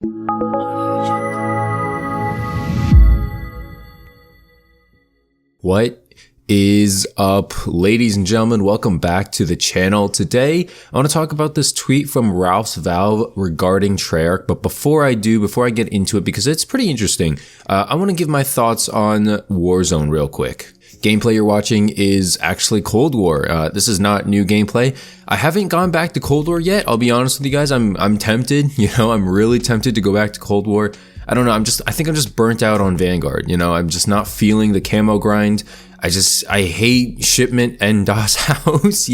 What is up, ladies and gentlemen? Welcome back to the channel. Today, I want to talk about this tweet from Ralph's Valve regarding Treyarch. But before I get into it, because it's pretty interesting, I want to give my thoughts on Warzone real quick. Gameplay you're watching is actually Cold War. This is not new gameplay. I haven't gone back to Cold War yet. I'll be honest with you guys. I'm tempted. I'm really tempted to go back to Cold War. I don't know. I think I'm just burnt out on Vanguard. I'm just not feeling the camo grind. I hate shipment and DOS house,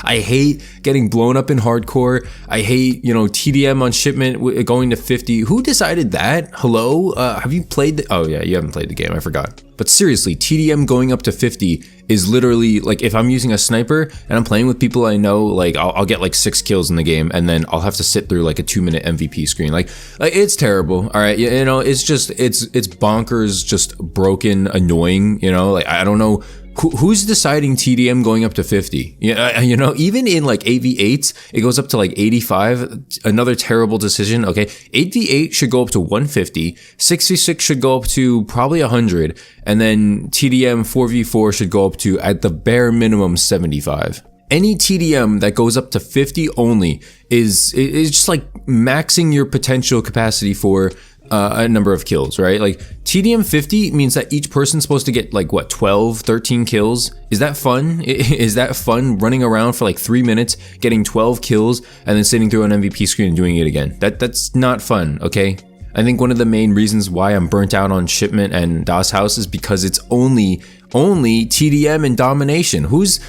I hate getting blown up in hardcore. I hate, TDM on shipment going to 50. Who decided that? Hello? Have you played oh yeah, you haven't played the game. I forgot. But seriously, TDM going up to 50 is literally like, if I'm using a sniper and I'm playing with people I know, like I'll get like 6 kills in the game and then I'll have to sit through like a 2-minute MVP screen. Like it's terrible. All right. It's just, it's bonkers, just broken, annoying, I don't know. Who's deciding TDM going up to 50? Even in like 8v8s, it goes up to like 85. Another terrible decision. Okay. 8v8 should go up to 150. 6v6 should go up to probably 100. And then TDM 4v4 should go up to, at the bare minimum, 75. Any TDM that goes up to 50 only is just like maxing your potential capacity for a number of kills, right? Like TDM 50 means that each person's supposed to get like what, 12, 13 kills. Is that fun? Is that fun running around for like 3 minutes, getting 12 kills and then sitting through an MVP screen and doing it again? That's not fun, okay? I think one of the main reasons why I'm burnt out on shipment and DOS house is because it's only TDM and domination. Who's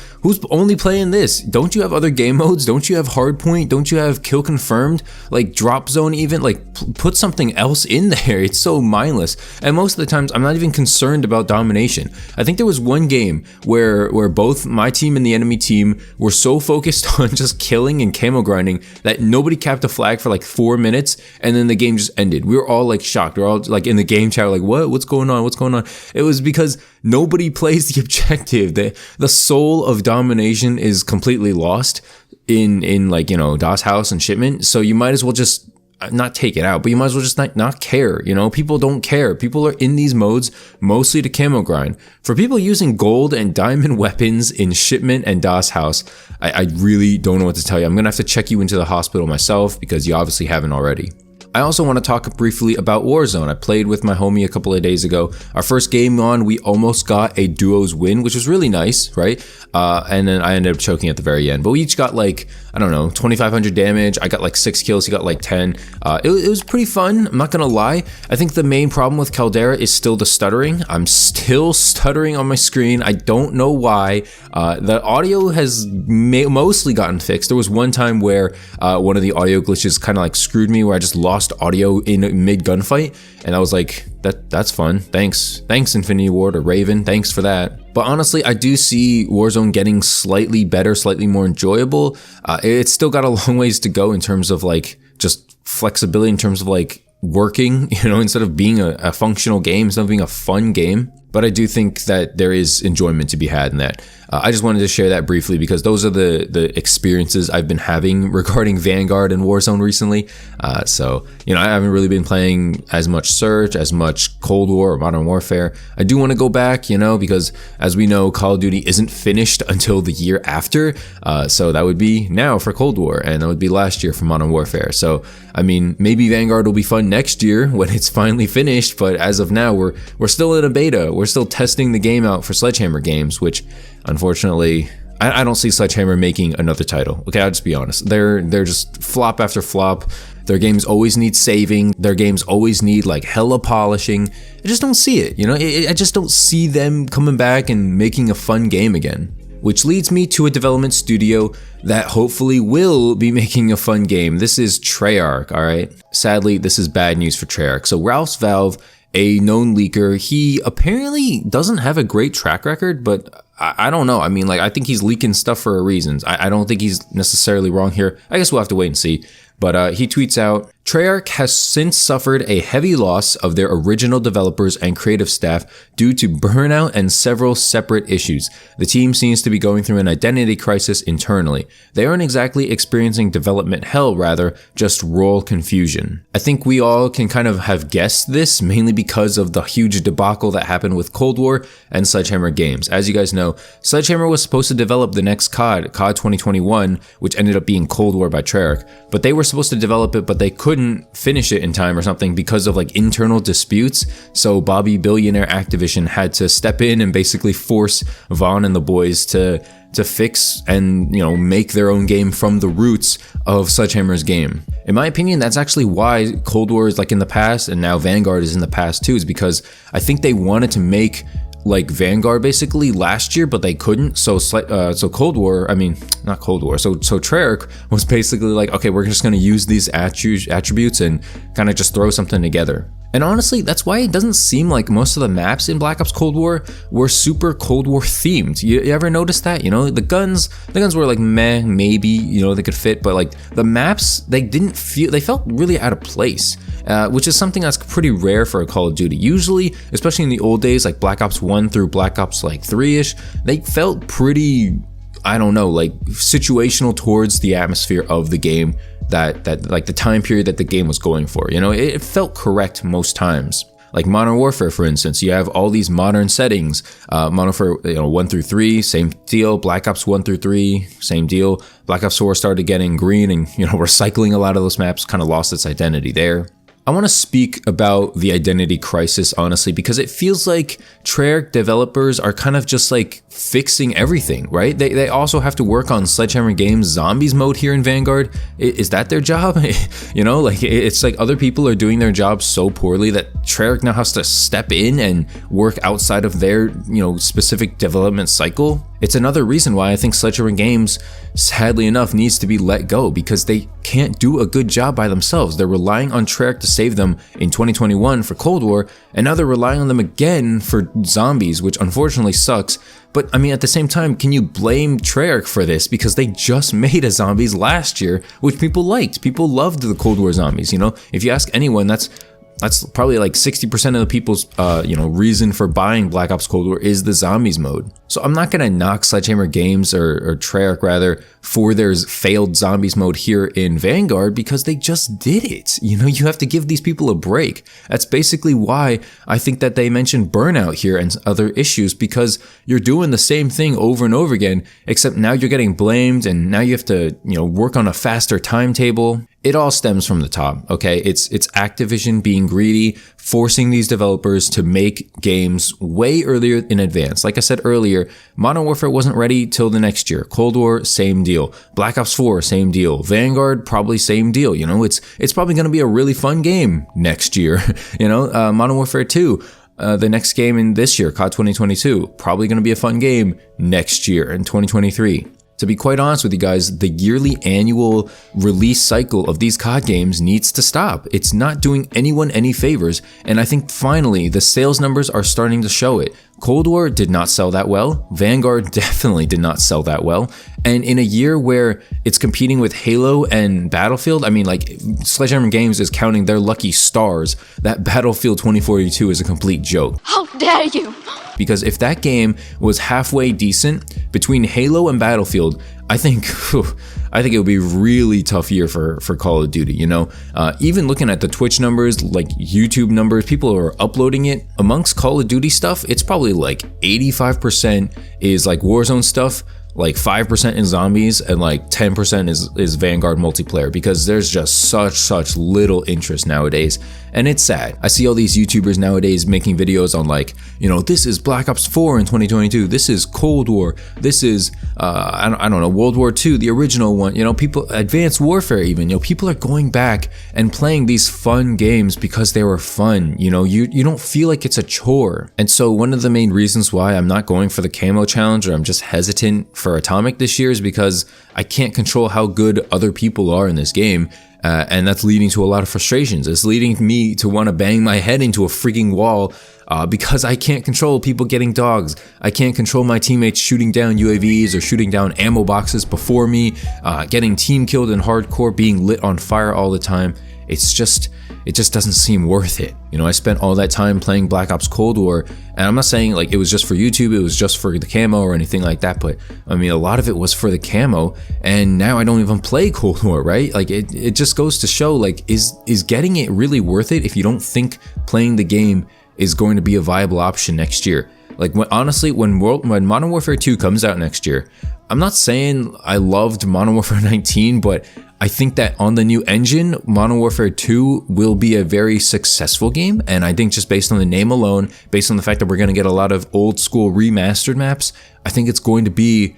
only playing this? Don't you have other game modes? Don't you have hardpoint? Don't you have kill confirmed? Like drop zone even? Like put something else in there. It's so mindless. And most of the times I'm not even concerned about domination. I think there was one game where both my team and the enemy team were so focused on just killing and camo grinding that nobody capped a flag for like 4 minutes and then the game just ended. We were all like shocked. We were all like in the game chat like, what's going on? What's going on? It was because nobody plays the objective. The soul of domination is completely lost in like, DOS house and shipment. So you might as well just not take it out, but you might as well just not care. People don't care. People are in these modes mostly to camo grind. For people using gold and diamond weapons in shipment and DOS house, I really don't know what to tell you. I'm going to have to check you into the hospital myself because you obviously haven't already. I also want to talk briefly about Warzone. I played with my homie a couple of days ago. Our first game on, we almost got a duos win, which was really nice, right? And then I ended up choking at the very end. But we each got like, 2,500 damage. I got like 6 kills. He got like 10. It was pretty fun. I'm not going to lie. I think the main problem with Caldera is still the stuttering. I'm still stuttering on my screen. I don't know why. The audio has mostly gotten fixed. There was one time where one of the audio glitches kind of like screwed me where I just lost audio in mid gunfight, and I was like, that's fun. Thanks Infinity Ward or Raven, thanks for that. But honestly, I do see Warzone getting slightly better, slightly more enjoyable. It's still got a long ways to go in terms of like just flexibility, in terms of like working, instead of being a functional game, instead of being a fun game. But I do think that there is enjoyment to be had in that. I just wanted to share that briefly because those are the experiences I've been having regarding Vanguard and Warzone recently. So, I haven't really been playing as much Surge, as much Cold War or Modern Warfare. I do want to go back, because as we know, Call of Duty isn't finished until the year after. So that would be now for Cold War, and that would be last year for Modern Warfare. So, maybe Vanguard will be fun next year when it's finally finished. But as of now, we're still in a beta. We're still testing the game out for Sledgehammer Games, which unfortunately I don't see Sledgehammer making another title. Okay, I'll just be honest. They're just flop after flop. Their games always need saving. Their games always need like hella polishing. I just don't see it. I just don't see them coming back and making a fun game again. Which leads me to a development studio that hopefully will be making a fun game. This is Treyarch, all right? Sadly, this is bad news for Treyarch. So Ralph's Valve, a known leaker, he apparently doesn't have a great track record, but I don't know. I think he's leaking stuff for a reason. I don't think he's necessarily wrong here. I guess we'll have to wait and see. But he tweets out, Treyarch has since suffered a heavy loss of their original developers and creative staff due to burnout and several separate issues. The team seems to be going through an identity crisis internally. They aren't exactly experiencing development hell, rather, just role confusion. I think we all can kind of have guessed this, mainly because of the huge debacle that happened with Cold War and Sledgehammer Games. As you guys know, Sledgehammer was supposed to develop the next COD 2021, which ended up being Cold War by Treyarch, but they were supposed to develop it, but they couldn't finish it in time or something because of like internal disputes. So Bobby billionaire Activision had to step in and basically force Vaughn and the boys to fix and, make their own game from the roots of Sledgehammer's game. In my opinion, that's actually why Cold War is like in the past and now Vanguard is in the past too, is because I think they wanted to make like Vanguard basically last year, but they couldn't. So Cold War, not Cold War. So Treyarch was basically like, okay, we're just going to use these attributes and kind of just throw something together. And honestly, that's why it doesn't seem like most of the maps in Black Ops Cold War were super Cold War themed. You ever notice that? The guns were like meh, maybe, they could fit, but like the maps, they felt really out of place. Which is something that's pretty rare for a Call of Duty. Usually, especially in the old days, like Black Ops 1 through Black Ops like 3-ish, they felt pretty, like situational towards the atmosphere of the game that like the time period that the game was going for. It felt correct most times. Like Modern Warfare, for instance, you have all these modern settings. Modern Warfare, 1 through 3, same deal. Black Ops 1 through 3, same deal. Black Ops 4 started getting green and, recycling a lot of those maps, kind of lost its identity there. I want to speak about the identity crisis, honestly, because it feels like Treyarch developers are kind of just like fixing everything, right? They also have to work on Sledgehammer Games Zombies mode here in Vanguard. Is that their job? It's like other people are doing their job so poorly that Treyarch now has to step in and work outside of their, specific development cycle. It's another reason why I think Sledgehammer Games, sadly enough, needs to be let go, because they can't do a good job by themselves. They're relying on Treyarch to save them in 2021 for Cold War, and now they're relying on them again for Zombies, which unfortunately sucks. But at the same time, can you blame Treyarch for this? Because they just made a Zombies last year, which people liked. People loved the Cold War Zombies. If you ask anyone, that's probably like 60% of the people's, reason for buying Black Ops Cold War is the Zombies mode. So I'm not going to knock Sledgehammer Games or Treyarch rather for their failed Zombies mode here in Vanguard, because they just did it. You have to give these people a break. That's basically why I think that they mentioned burnout here and other issues, because you're doing the same thing over and over again, except now you're getting blamed and now you have to, work on a faster timetable. It all stems from the top, okay? It's Activision being greedy, forcing these developers to make games way earlier in advance. Like I said earlier, Modern Warfare wasn't ready till the next year. Cold War, same deal. Black Ops 4, same deal. Vanguard, probably same deal. It's probably going to be a really fun game next year. Modern Warfare 2. The next game in this year, COD 2022, probably going to be a fun game next year in 2023. To be quite honest with you guys, the yearly annual release cycle of these COD games needs to stop. It's not doing anyone any favors, and I think finally the sales numbers are starting to show it. Cold War did not sell that well. Vanguard definitely did not sell that well. And in a year where it's competing with Halo and Battlefield, Sledgehammer Games is counting their lucky stars that Battlefield 2042 is a complete joke. How dare you! Because if that game was halfway decent between Halo and Battlefield, I think it would be a really tough year for Call of Duty, Even looking at the Twitch numbers, like YouTube numbers, people who are uploading it. Amongst Call of Duty stuff, it's probably like 85% is like Warzone stuff, like 5% is zombies, and like 10% is Vanguard multiplayer, because there's just such little interest nowadays. And it's sad. I see all these YouTubers nowadays making videos on like, this is Black Ops 4 in 2022, this is Cold War, this is, I don't know, World War II, the original one, people, Advanced Warfare even, people are going back and playing these fun games because they were fun, you don't feel like it's a chore. And so one of the main reasons why I'm not going for the camo challenge, or I'm just hesitant for Atomic this year, is because I can't control how good other people are in this game. And that's leading to a lot of frustrations. It's leading me to want to bang my head into a freaking wall because I can't control people getting dogs. I can't control my teammates shooting down UAVs or shooting down ammo boxes before me, getting team killed in hardcore, being lit on fire all the time. it just doesn't seem worth it. You know, I spent all that time playing Black Ops Cold War, and I'm not saying like it was just for YouTube, it was just for the camo or anything like that, but I mean, a lot of it was for the camo, and now I don't even play Cold War, right? Like it just goes to show, like, is getting it really worth it if you don't think playing the game is going to be a viable option next year? Like, honestly, when Modern Warfare 2 comes out next year, I'm not saying I loved Modern Warfare 19, but I think that on the new engine, Modern Warfare 2 will be a very successful game. And I think just based on the name alone, based on the fact that we're going to get a lot of old school remastered maps, I think it's going to be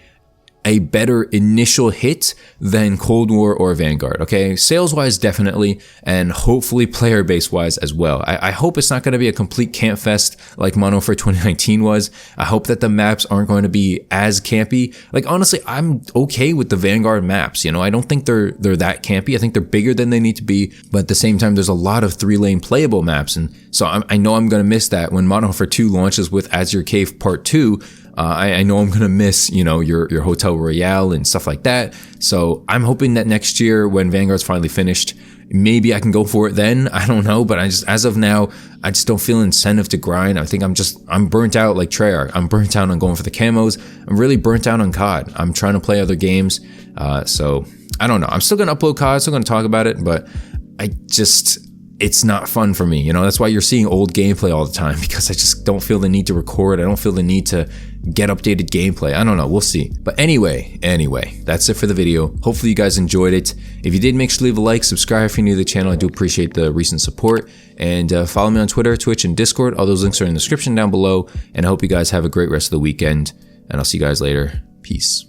a better initial hit than Cold War or Vanguard, okay? Sales-wise, definitely, and hopefully player-base-wise as well. I hope it's not going to be a complete camp fest like Modern Warfare 2019 was. I hope that the maps aren't going to be as campy. Like, honestly, I'm okay with the Vanguard maps, you know? I don't think they're that campy. I think they're bigger than they need to be, but at the same time, there's a lot of 3-lane playable maps, and so I know I'm going to miss that when Modern Warfare 2 launches with As Your Cave Part 2. I know I'm going to miss, you know, your Hotel Royale and stuff like that. So I'm hoping that next year when Vanguard's finally finished, maybe I can go for it then. I don't know, but as of now, I just don't feel incentive to grind. I think I'm burnt out like Treyarch. I'm burnt out on going for the camos. I'm really burnt out on COD. I'm trying to play other games. So I don't know. I'm still going to upload COD, still going to talk about it, but it's not fun for me. You know, that's why you're seeing old gameplay all the time, because I just don't feel the need to record. I don't feel the need to get updated gameplay. I don't know. We'll see. But anyway, that's it for the video. Hopefully you guys enjoyed it. If you did, make sure to leave a like, subscribe if you're new to the channel. I do appreciate the recent support. And follow me on Twitter, Twitch, and Discord. All those links are in the description down below. And I hope you guys have a great rest of the weekend. And I'll see you guys later. Peace.